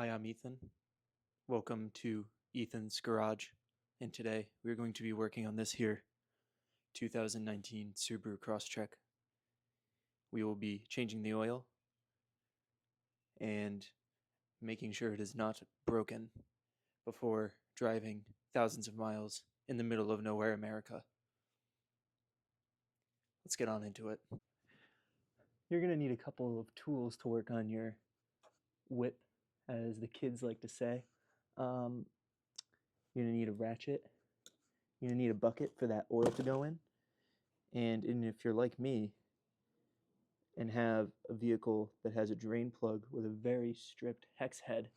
Hi, I'm Ethan. Welcome to Ethan's Garage. And today we're going to be working on this here 2019 Subaru Crosstrek. We will be changing the oil and making sure it is not broken before driving thousands of miles in the middle of nowhere, America. Let's get on into it. You're going to need a couple of tools to work on your whip, as the kids like to say. You're going to need a ratchet. You're going to need a bucket for that oil to go in. And if you're like me and have a vehicle that has a drain plug with a very stripped hex head,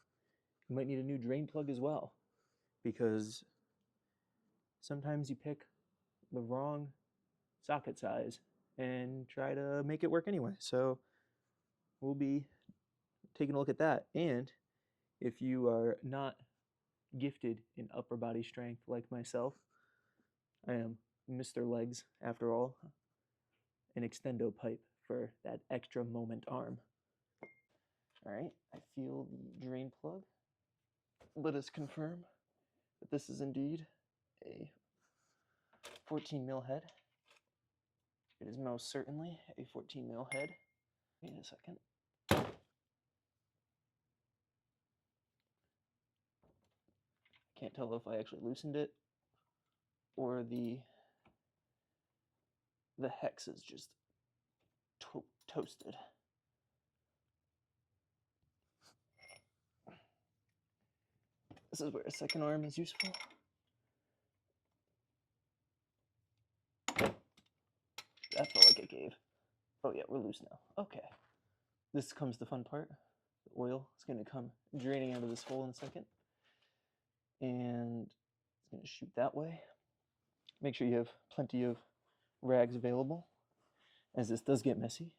you might need a new drain plug as well, because sometimes you pick the wrong socket size and try to make it work anyway. So we'll be taking a look at that. And if you are not gifted in upper body strength like myself, I am Mr. Legs after all, an extendo pipe for that extra moment arm. All right, I feel the drain plug. Let us confirm that this is indeed a 14 mil head. It is most certainly a 14 mil head. Wait a second. Can't tell if I actually loosened it or the hex is just toasted. This is where a second arm is useful. That felt like it gave. Oh yeah, we're loose now. Okay. This comes the fun part. The oil is going to come draining out of this hole in a second. And it's going to shoot that way. Make sure you have plenty of rags available, as this does get messy.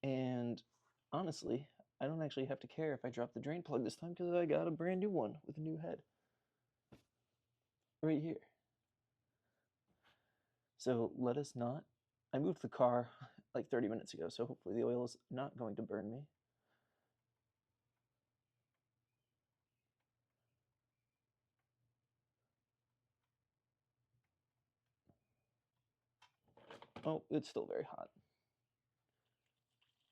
And honestly, I don't actually have to care if I drop the drain plug this time, because I got a brand new one with a new head right here. So let us not. I moved the car like 30 minutes ago, so hopefully the oil is not going to burn me. Oh, it's still very hot.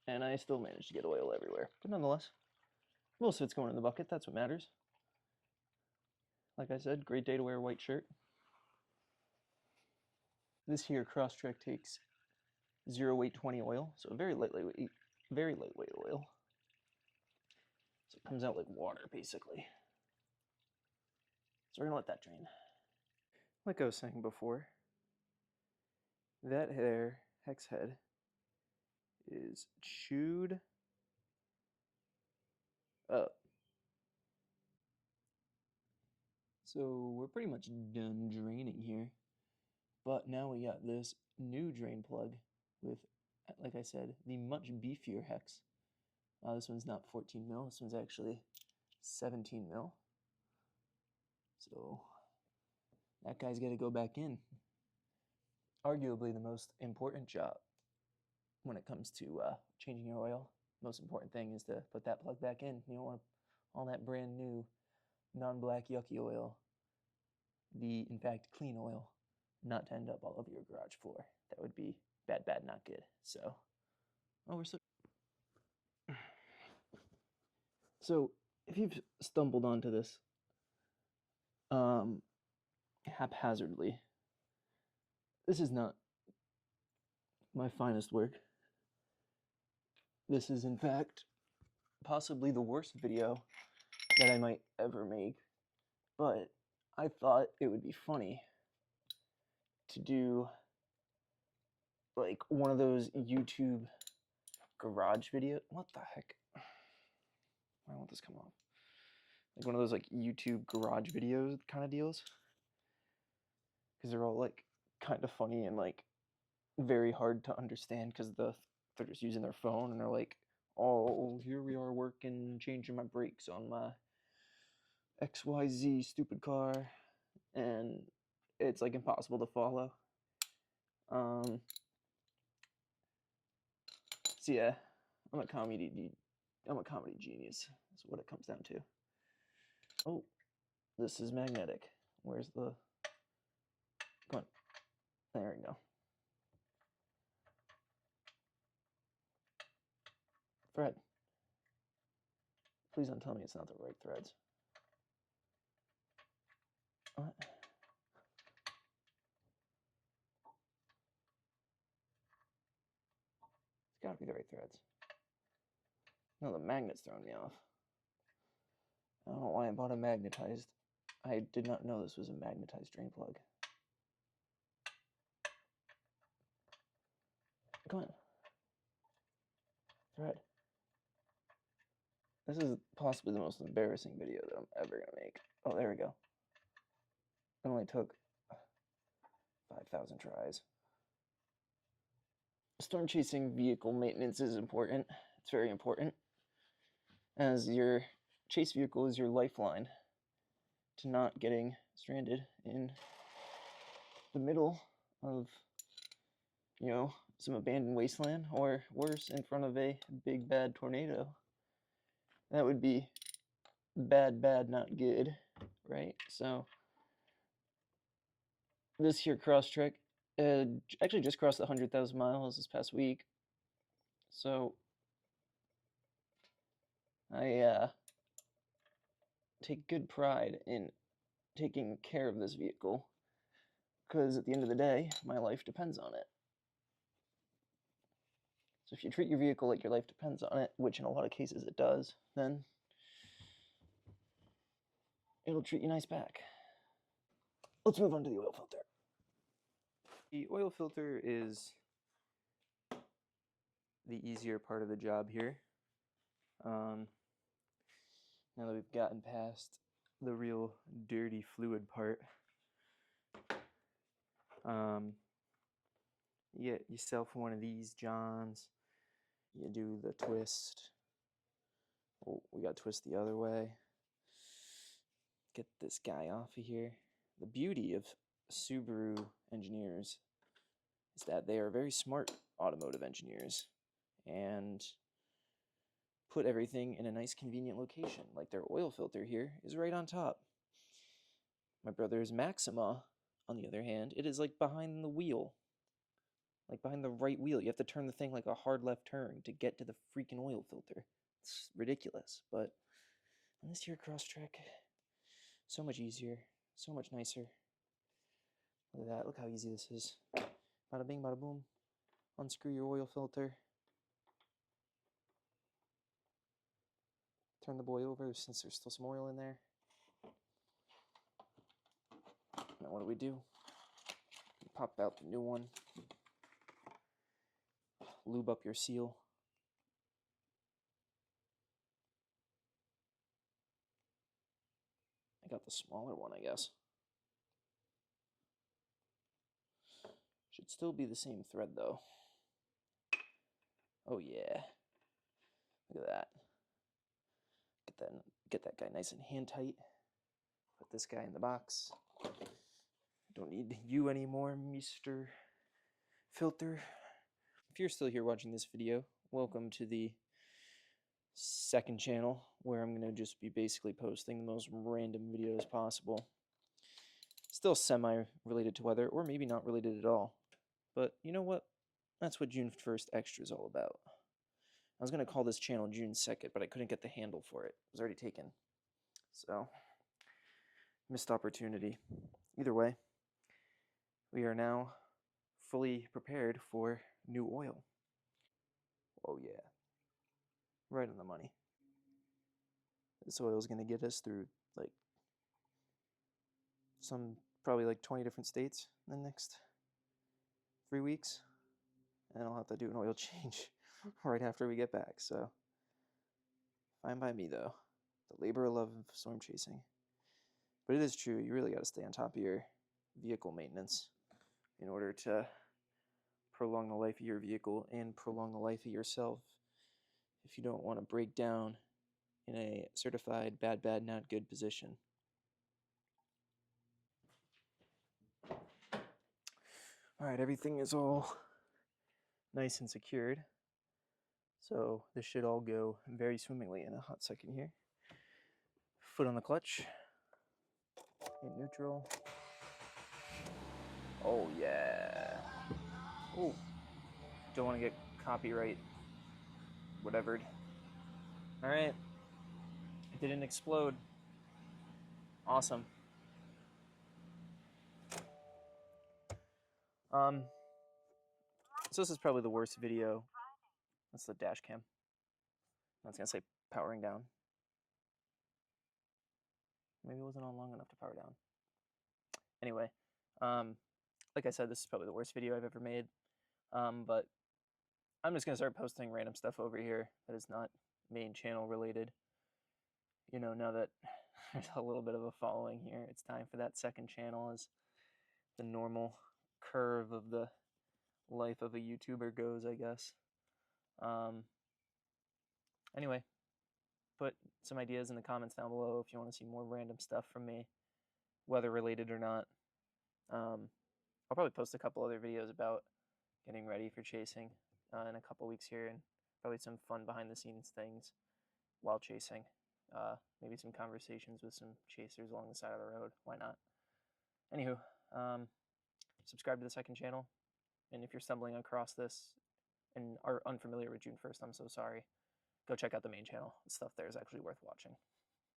And I still managed to get oil everywhere. But nonetheless, most of it's going in the bucket. That's what matters. Like I said, great day to wear a white shirt. This here Crosstrek takes 0 weight 20 oil, so very lightweight oil. So it comes out like water, basically. So we're gonna let that drain. Like I was saying before, that there hex head is chewed up. So we're pretty much done draining here. But now we got this new drain plug with, like I said, the much beefier hex. This one's not 14 mil, this one's actually 17 mil. So that guy's got to go back in. Arguably the most important job when it comes to changing your oil. Most important thing is to put that plug back in. You don't want all that brand new non-black yucky oil, the in fact clean oil, not to end up all over your garage floor. That would be bad, not good. So, oh, we're so if you've stumbled onto this haphazardly, this is not my finest work. This is in fact possibly the worst video that I might ever make, but I thought it would be funny to do like one of those YouTube garage videos. What the heck? Why won't this come off? Like one of those like YouTube garage videos kind of deals, because they're all like kind of funny and like very hard to understand, because they're just using their phone and they're like, oh, here we are working, changing my brakes on my XYZ stupid car, and it's like impossible to follow. So yeah, I'm a comedy dude. I'm a comedy genius. That's what it comes down to. Oh, this is magnetic. Where's the... Come on. There we go. Thread. Please don't tell me it's not the right threads. What? It's gotta be the right threads. No, the magnet's throwing me off. I don't know why I bought a magnetized. I did not know this was a magnetized drain plug. Come on. Thread. This is possibly the most embarrassing video that I'm ever going to make. Oh, there we go. It only took 5,000 tries. Storm chasing vehicle maintenance is important. It's very important, as your chase vehicle is your lifeline to not getting stranded in the middle of, you know, some abandoned wasteland, or worse, in front of a big bad tornado. That would be bad, not good, right? So this here Crosstrek actually just crossed 100,000 miles this past week. So I take good pride in taking care of this vehicle, because at the end of the day, my life depends on it. So if you treat your vehicle like your life depends on it, which in a lot of cases it does, then it'll treat you nice back. Let's move on to the oil filter. The oil filter is the easier part of the job here. Now that we've gotten past the real dirty fluid part, you get yourself one of these Johns. You do the twist. Oh, we got to twist the other way. Get this guy off of here. The beauty of Subaru engineers is that they are very smart automotive engineers and put everything in a nice convenient location. Like their oil filter here is right on top. My brother's Maxima, on the other hand, it is like behind the wheel. Like behind the right wheel. You have to turn the thing like a hard left turn to get to the freaking oil filter. It's ridiculous, but on this here Crosstrek, so much easier, so much nicer. Look at that, look how easy this is. Bada bing, bada boom. Unscrew your oil filter. Turn the boy over since there's still some oil in there. Now what do? Pop out the new one. Lube up your seal. I got the smaller one, I guess. Should still be the same thread though. Oh yeah. Look at that. Get that guy nice and hand tight. Put this guy in the box. Don't need you anymore, Mr. Filter. If you're still here watching this video, welcome to the second channel, where I'm going to just be basically posting the most random videos possible. Still semi-related to weather, or maybe not related at all. But you know what? That's what June 1st Extra is all about. I was going to call this channel June 2nd, but I couldn't get the handle for it. It was already taken. So, missed opportunity. Either way, we are now fully prepared for new oil. Oh yeah. Right on the money. This oil is going to get us through like probably like 20 different states in the next 3 weeks. And I'll have to do an oil change right after we get back. So, fine by me though. The labor of love of storm chasing. But it is true, you really got to stay on top of your vehicle maintenance in order to prolong the life of your vehicle and prolong the life of yourself if you don't want to break down in a certified bad, not good position. Alright, everything is all nice and secured. So this should all go very swimmingly in a hot second here. Foot on the clutch, in neutral. Oh yeah. Oh, don't want to get copyright whatevered. All right, it didn't explode. Awesome. So this is probably the worst video. That's the dash cam. I was gonna say powering down. Maybe it wasn't on long enough to power down. Anyway, like I said, this is probably the worst video I've ever made. But I'm just gonna start posting random stuff over here that is not main channel related. You know, now that there's a little bit of a following here, it's time for that second channel as the normal curve of the life of a YouTuber goes, I guess. Anyway, put some ideas in the comments down below if you want to see more random stuff from me, weather related or not. I'll probably post a couple other videos about getting ready for chasing in a couple weeks here, and probably some fun behind the scenes things while chasing. Maybe some conversations with some chasers along the side of the road. Why not? Anywho, subscribe to the second channel, and if you're stumbling across this and are unfamiliar with June 1st, I'm so sorry. Go check out the main channel. The stuff there is actually worth watching.